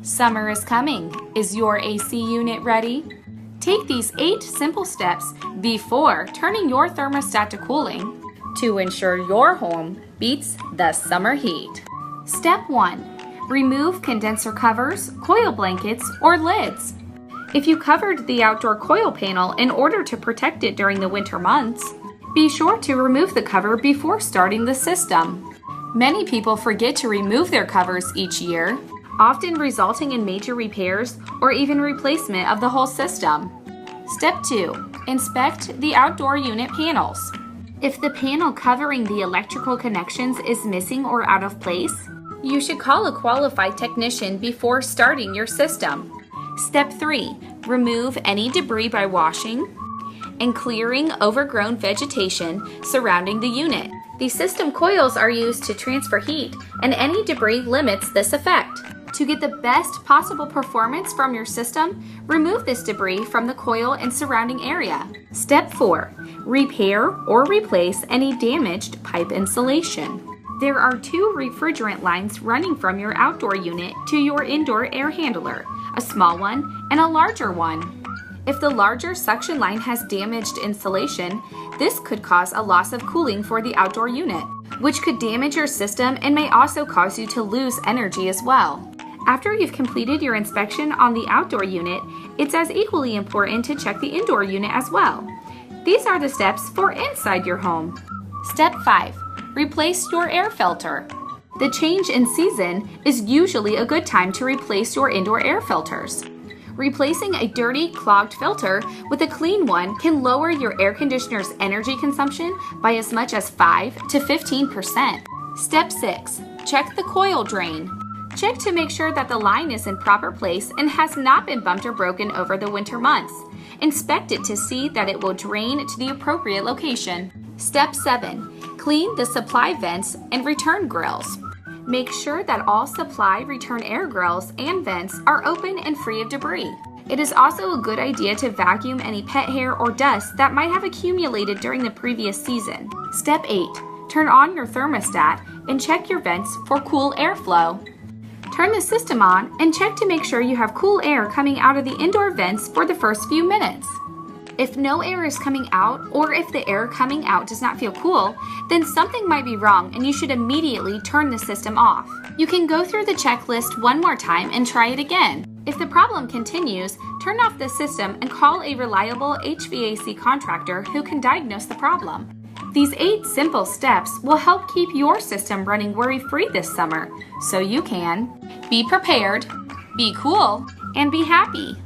Summer is coming. Is your AC unit ready? Take these 8 simple steps before turning your thermostat to cooling to ensure your home beats the summer heat. Step 1. Remove condenser covers, coil blankets, or lids. If you covered the outdoor coil panel in order to protect it during the winter months, be sure to remove the cover before starting the system. Many people forget to remove their covers each year, often resulting in major repairs or even replacement of the whole system. Step 2. Inspect the outdoor unit panels. If the panel covering the electrical connections is missing or out of place, you should call a qualified technician before starting your system. Step 3. Remove any debris by washing and clearing overgrown vegetation surrounding the unit. The system coils are used to transfer heat, and any debris limits this effect. To get the best possible performance from your system, remove this debris from the coil and surrounding area. Step 4. Repair or replace any damaged pipe insulation. There are 2 refrigerant lines running from your outdoor unit to your indoor air handler, a small one and a larger one. If the larger suction line has damaged insulation, this could cause a loss of cooling for the outdoor unit, which could damage your system and may also cause you to lose energy as well. After you've completed your inspection on the outdoor unit, it's as equally important to check the indoor unit as well. These are the steps for inside your home. Step 5. Replace your air filter. The change in season is usually a good time to replace your indoor air filters. Replacing a dirty, clogged filter with a clean one can lower your air conditioner's energy consumption by as much as 5 to 15%. Step 6. Check the coil drain. Check to make sure that the line is in proper place and has not been bumped or broken over the winter months. Inspect it to see that it will drain to the appropriate location. Step 7. Clean the supply vents and return grills. Make sure that all supply return air grills and vents are open and free of debris. It is also a good idea to vacuum any pet hair or dust that might have accumulated during the previous season. Step 8. Turn on your thermostat and check your vents for cool airflow. Turn the system on and check to make sure you have cool air coming out of the indoor vents for the first few minutes. If no air is coming out, or if the air coming out does not feel cool, then something might be wrong and you should immediately turn the system off. You can go through the checklist one more time and try it again. If the problem continues, turn off the system and call a reliable HVAC contractor who can diagnose the problem. These 8 simple steps will help keep your system running worry-free this summer, so you can be prepared, be cool, and be happy.